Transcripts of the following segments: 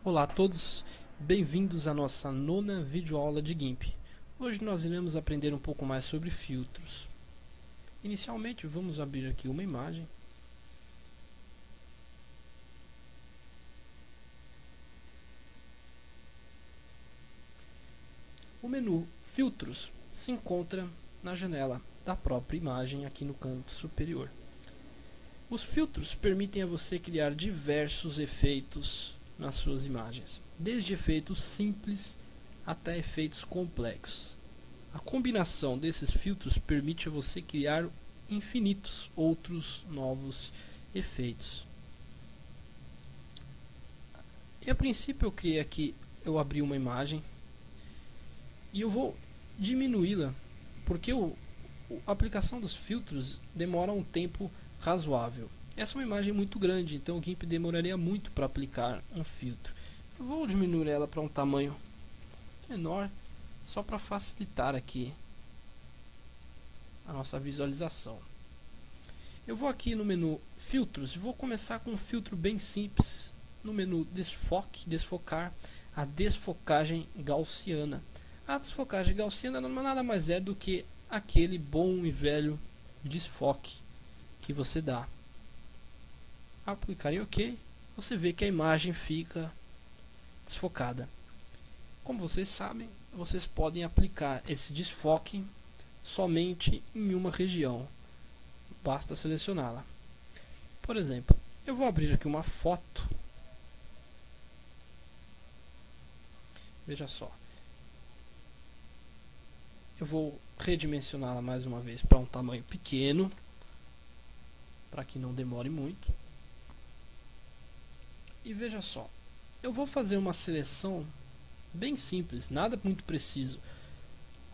Olá a todos, bem-vindos à nossa nona videoaula de GIMP. Hoje nós iremos aprender um pouco mais sobre filtros. Inicialmente vamos abrir aqui uma imagem. O menu Filtros se encontra na janela da própria imagem aqui no canto superior. Os filtros permitem a você criar diversos efeitos nas suas imagens, desde efeitos simples até efeitos complexos. A combinação desses filtros permite a você criar infinitos outros novos efeitos. E a princípio eu abri uma imagem e eu vou diminuí-la porque a aplicação dos filtros demora um tempo razoável. Essa é uma imagem muito grande, então o GIMP demoraria muito para aplicar um filtro. Eu vou diminuir ela para um tamanho menor, só para facilitar aqui a nossa visualização. Eu vou aqui no menu Filtros e vou começar com um filtro bem simples. No menu Desfocar, a desfocagem gaussiana. A desfocagem gaussiana nada mais é do que aquele bom e velho desfoque que você dá. Aplicar em OK, você vê que a imagem fica desfocada. Como vocês sabem, vocês podem aplicar esse desfoque somente em uma região. Basta selecioná-la. Por exemplo, eu vou abrir aqui uma foto. Veja só. Eu vou redimensioná-la mais uma vez para um tamanho pequeno, para que não demore muito. E veja só, eu vou fazer uma seleção bem simples, nada muito preciso.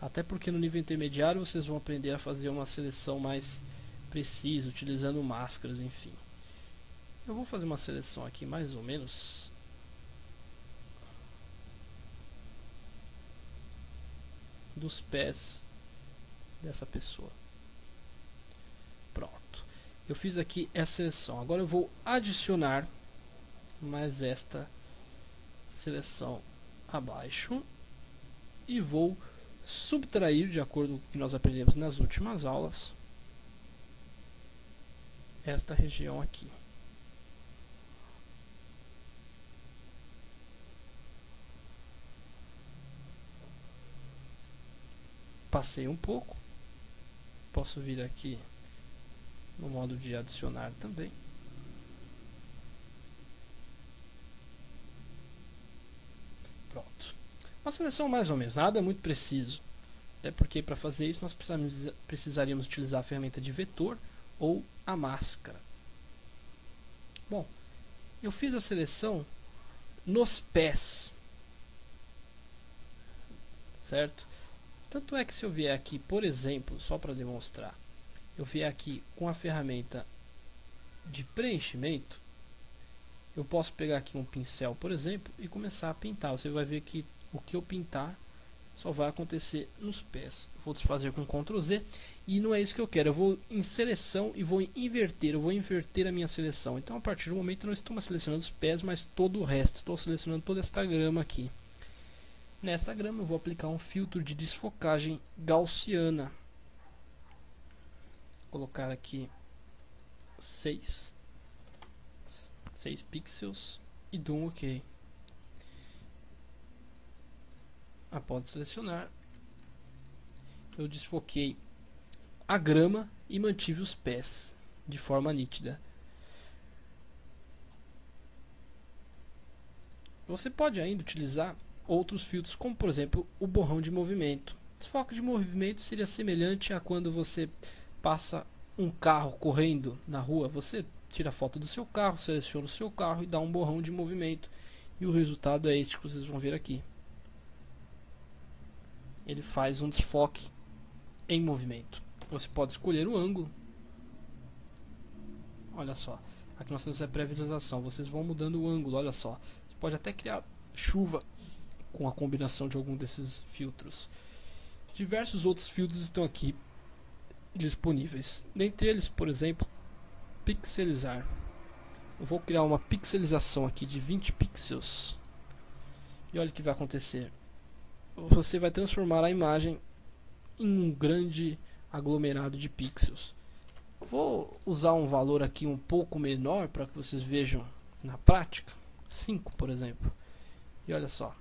Até porque no nível intermediário vocês vão aprender a fazer uma seleção mais precisa, utilizando máscaras, enfim. Eu vou fazer uma seleção aqui mais ou menos dos pés dessa pessoa. Pronto. Eu fiz aqui essa seleção. Agora eu vou adicionar mais esta seleção abaixo e vou subtrair, de acordo com o que nós aprendemos nas últimas aulas, esta região aqui. Passei um pouco. Posso vir aqui no modo de adicionar também. Pronto. Uma seleção mais ou menos, nada muito preciso. Até porque para fazer isso nós precisaríamos utilizar a ferramenta de vetor ou a máscara. Bom, eu fiz a seleção nos pés. Certo? Tanto é que se eu vier aqui, por exemplo, só para demonstrar, eu vier aqui com a ferramenta de preenchimento, eu posso pegar aqui um pincel, por exemplo, e começar a pintar. Você vai ver que o que eu pintar só vai acontecer nos pés. Vou desfazer com Ctrl Z e não é isso que eu quero. Eu vou em seleção e vou inverter. Eu vou inverter a minha seleção. Então, a partir do momento, eu não estou mais selecionando os pés, mas todo o resto. Estou selecionando toda esta grama aqui. Nesta grama, eu vou aplicar um filtro de desfocagem gaussiana. Vou colocar aqui 6 pixels e dou um OK. Após selecionar, eu desfoquei a grama e mantive os pés de forma nítida. Você pode ainda utilizar outros filtros, como por exemplo o borrão de movimento. Desfoque de movimento seria semelhante a quando você passa um carro correndo na rua. Você tira a foto do seu carro, seleciona o seu carro e dá um borrão de movimento. E o resultado é este que vocês vão ver aqui. Ele faz um desfoque em movimento. Você pode escolher o ângulo. Olha só, aqui nós temos a pré-visualização. Vocês vão mudando o ângulo, olha só. Você pode até criar chuva com a combinação de algum desses filtros. Diversos outros filtros estão aqui disponíveis. Dentre eles, por exemplo, pixelizar. Eu vou criar uma pixelização aqui de 20 pixels E olha o que vai acontecer. Você vai transformar a imagem em um grande aglomerado de pixels. Vou usar um valor aqui um pouco menor para que vocês vejam na prática. 5, por exemplo. E olha só.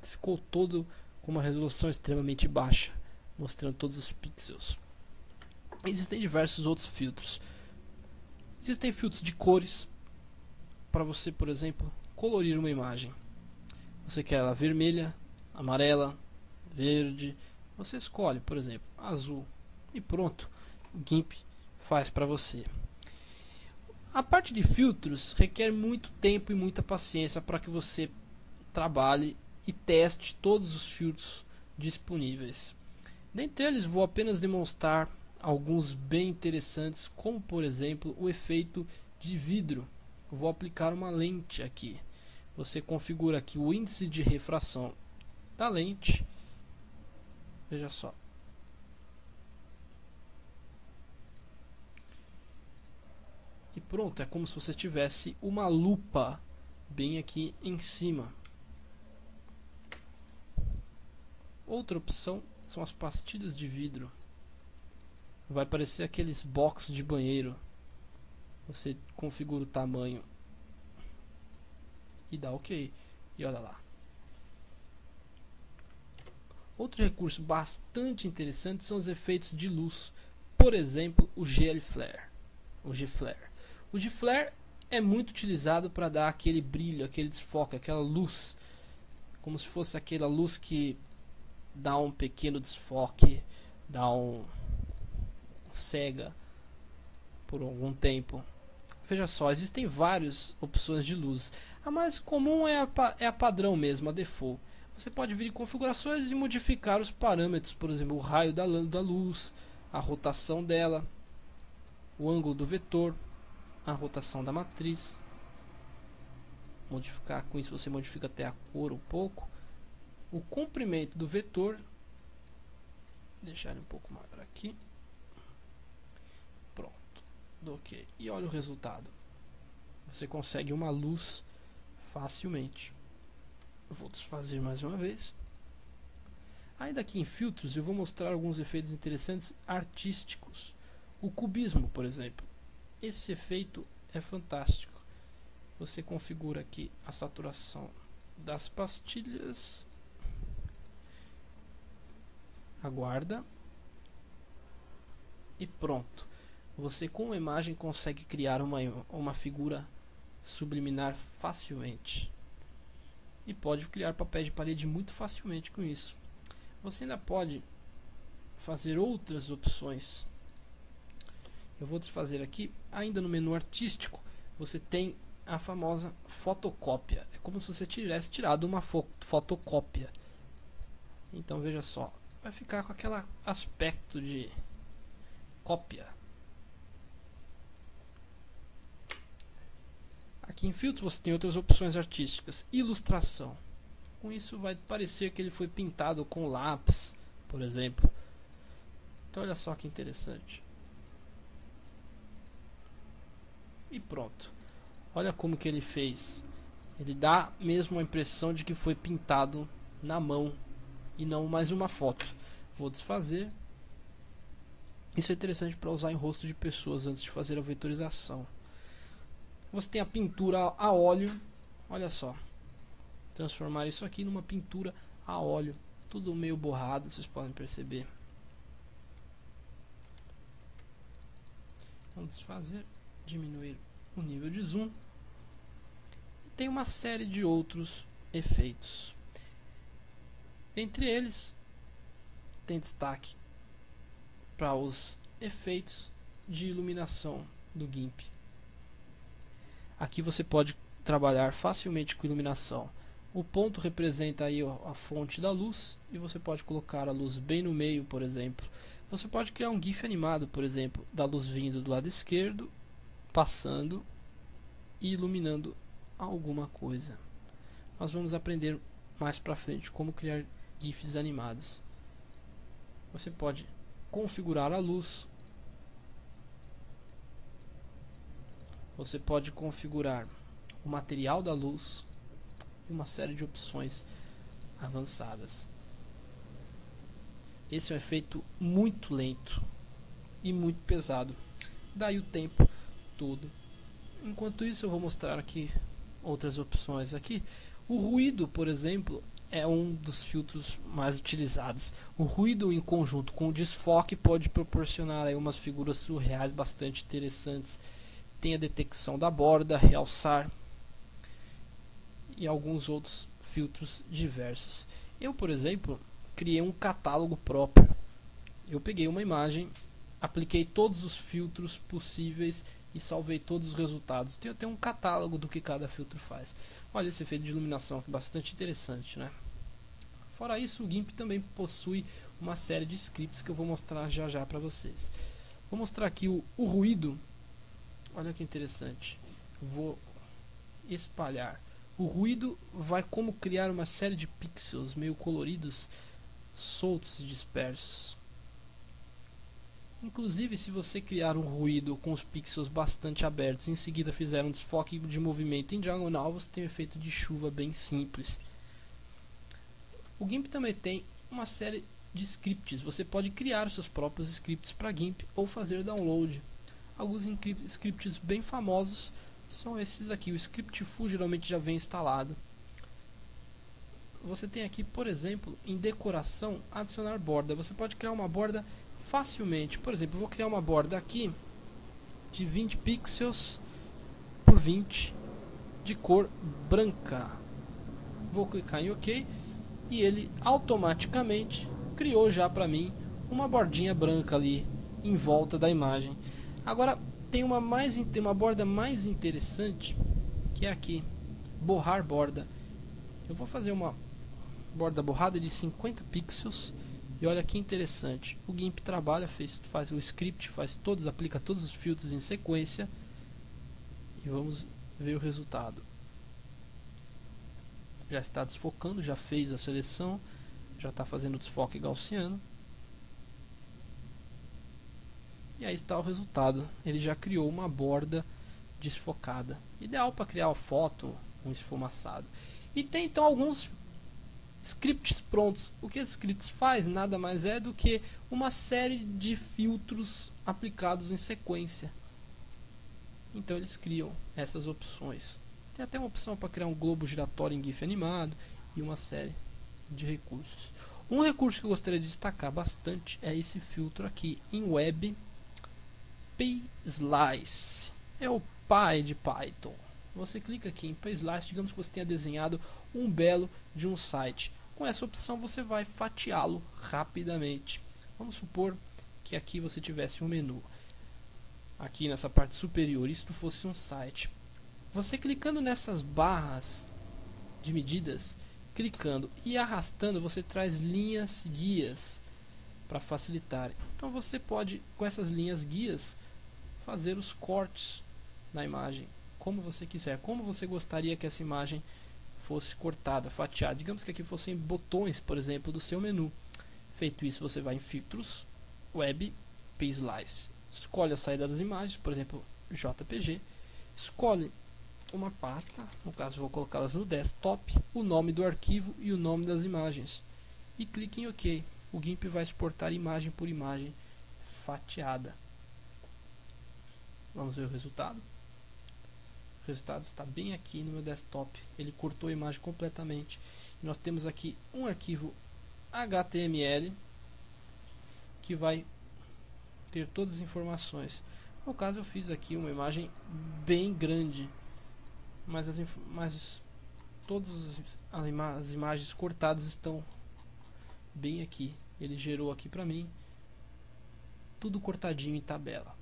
Ficou todo com uma resolução extremamente baixa, mostrando todos os pixels. Existem diversos outros filtros. Existem filtros de cores para você, por exemplo, colorir uma imagem. Você quer ela vermelha, amarela, verde. Você escolhe, por exemplo, azul e pronto. O GIMP faz para você. A parte de filtros requer muito tempo e muita paciência para que você trabalhe e teste todos os filtros disponíveis. Dentre eles, vou apenas demonstrar alguns bem interessantes, como por exemplo o efeito de vidro. Eu vou aplicar uma lente aqui. Você configura aqui o índice de refração da lente. Veja só. E pronto, é como se você tivesse uma lupa bem aqui em cima. Outra opção são as pastilhas de vidro. Vai parecer aqueles box de banheiro. Você configura o tamanho e dá OK. E olha lá. Outro recurso bastante interessante são os efeitos de luz. Por exemplo, o G-Flare. O G-Flare é muito utilizado para dar aquele brilho, aquele desfoque, aquela luz, como se fosse aquela luz que dá um pequeno desfoque, dá um cega por algum tempo. Veja só, existem várias opções de luz. A mais comum é a padrão mesmo, a default. Você pode vir em configurações e modificar os parâmetros, por exemplo, o raio da luz, a rotação dela, o ângulo do vetor, a rotação da matriz. Modificar, com isso você modifica até a cor um pouco. O comprimento do vetor, deixar ele um pouco maior aqui. Pronto, do OK. E olha o resultado. Você consegue uma luz facilmente. Eu vou desfazer mais uma vez. Ainda aqui em filtros eu vou mostrar alguns efeitos interessantes artísticos. O cubismo, por exemplo. Esse efeito é fantástico. Você configura aqui a saturação das pastilhas. Aguarda. E pronto. Você com a imagem consegue criar uma figura subliminar facilmente. E pode criar papéis de parede muito facilmente com isso. Você ainda pode fazer outras opções. Eu vou desfazer aqui. Ainda no menu artístico, você tem a famosa fotocópia. É como se você tivesse tirado uma fotocópia. Então veja só, vai ficar com aquele aspecto de cópia. Aqui em filtros você tem outras opções artísticas. Ilustração. Com isso vai parecer que ele foi pintado com lápis, por exemplo. Então olha só que interessante. E pronto. Olha como que ele fez. Ele dá mesmo a impressão de que foi pintado na mão e não mais uma foto. Vou desfazer. Isso é interessante para usar em rosto de pessoas antes de fazer a vetorização. Você tem a pintura a óleo. Olha só. Transformar isso aqui numa pintura a óleo. Tudo meio borrado, vocês podem perceber. Vamos desfazer. Diminuir o nível de zoom. E tem uma série de outros efeitos. Entre eles, tem destaque para os efeitos de iluminação do GIMP. Aqui você pode trabalhar facilmente com iluminação. O ponto representa aí a fonte da luz e você pode colocar a luz bem no meio, por exemplo. Você pode criar um GIF animado, por exemplo, da luz vindo do lado esquerdo, passando e iluminando alguma coisa. Nós vamos aprender mais para frente como criar GIFs animados. Você pode configurar a luz. Você pode configurar o material da luz. e uma série de opções avançadas. Esse é um efeito muito lento e muito pesado, daí o tempo todo. Enquanto isso, eu vou mostrar aqui outras opções aqui. O ruído, por exemplo, é um dos filtros mais utilizados. O ruído em conjunto com o desfoque pode proporcionar aí umas figuras surreais bastante interessantes. Tem a detecção da borda, realçar e alguns outros filtros diversos. Eu, por exemplo, criei um catálogo próprio. Eu peguei uma imagem, apliquei todos os filtros possíveis e salvei todos os resultados. Tem até um catálogo do que cada filtro faz. Olha esse efeito de iluminação que é bastante interessante, né? Fora isso, o GIMP também possui uma série de scripts que eu vou mostrar já já para vocês. Vou mostrar aqui o ruído. Olha que interessante. Vou espalhar. O ruído vai como criar uma série de pixels meio coloridos, soltos e dispersos. Inclusive, se você criar um ruído com os pixels bastante abertos e em seguida fizer um desfoque de movimento em diagonal, você tem um efeito de chuva bem simples. O GIMP também tem uma série de scripts. Você pode criar os seus próprios scripts para GIMP ou fazer download. Alguns scripts bem famosos são esses aqui. O Script-Foo geralmente já vem instalado. Você tem aqui, por exemplo, em decoração, adicionar borda. Você pode criar uma borda facilmente. Por exemplo, eu vou criar uma borda aqui de 20 pixels por 20 de cor branca. Vou clicar em OK e ele automaticamente criou já para mim uma bordinha branca ali em volta da imagem. Agora tem uma borda mais interessante, que é aqui, borrar borda. Eu vou fazer uma borda borrada de 50 pixels. E olha que interessante, o GIMP trabalha, faz o script, aplica todos os filtros em sequência e vamos ver o resultado. Já está desfocando, já fez a seleção, já está fazendo o desfoque gaussiano. E aí está o resultado, ele já criou uma borda desfocada, ideal para criar uma foto, um esfumaçado. E tem então alguns scripts prontos. O que esse script faz nada mais é do que uma série de filtros aplicados em sequência. Então eles criam essas opções. Tem até uma opção para criar um globo giratório em GIF animado e uma série de recursos. Um recurso que eu gostaria de destacar bastante é esse filtro aqui em Web PSlice. É o pai de Python. Você clica aqui em PSlice, digamos que você tenha desenhado um belo de um site. Com essa opção você vai fatiá-lo rapidamente. Vamos supor que aqui você tivesse um menu. Aqui nessa parte superior, isto fosse um site. Você clicando nessas barras de medidas, clicando e arrastando, você traz linhas guias para facilitar. Então você pode, com essas linhas guias, fazer os cortes na imagem como você quiser, como você gostaria que essa imagem fosse cortada, fatiada. Digamos que aqui fossem botões, por exemplo, do seu menu. Feito isso, você vai em Filtros, Web, PSlice. Escolhe a saída das imagens, por exemplo, JPG. Escolhe uma pasta, no caso vou colocá-las no desktop, o nome do arquivo e o nome das imagens. E clique em OK. O GIMP vai exportar imagem por imagem fatiada. Vamos ver o resultado. O resultado está bem aqui no meu desktop. Ele cortou a imagem completamente. Nós temos aqui um arquivo HTML que vai ter todas as informações. No caso eu fiz aqui uma imagem bem grande, mas todas as imagens cortadas estão bem aqui. Ele gerou aqui para mim tudo cortadinho em tabela.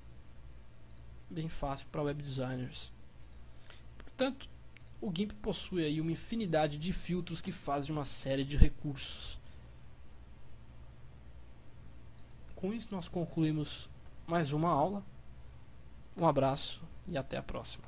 Bem fácil para web designers. Portanto, o GIMP possui aí uma infinidade de filtros que fazem uma série de recursos. Com isso nós concluímos mais uma aula. Um abraço e até a próxima.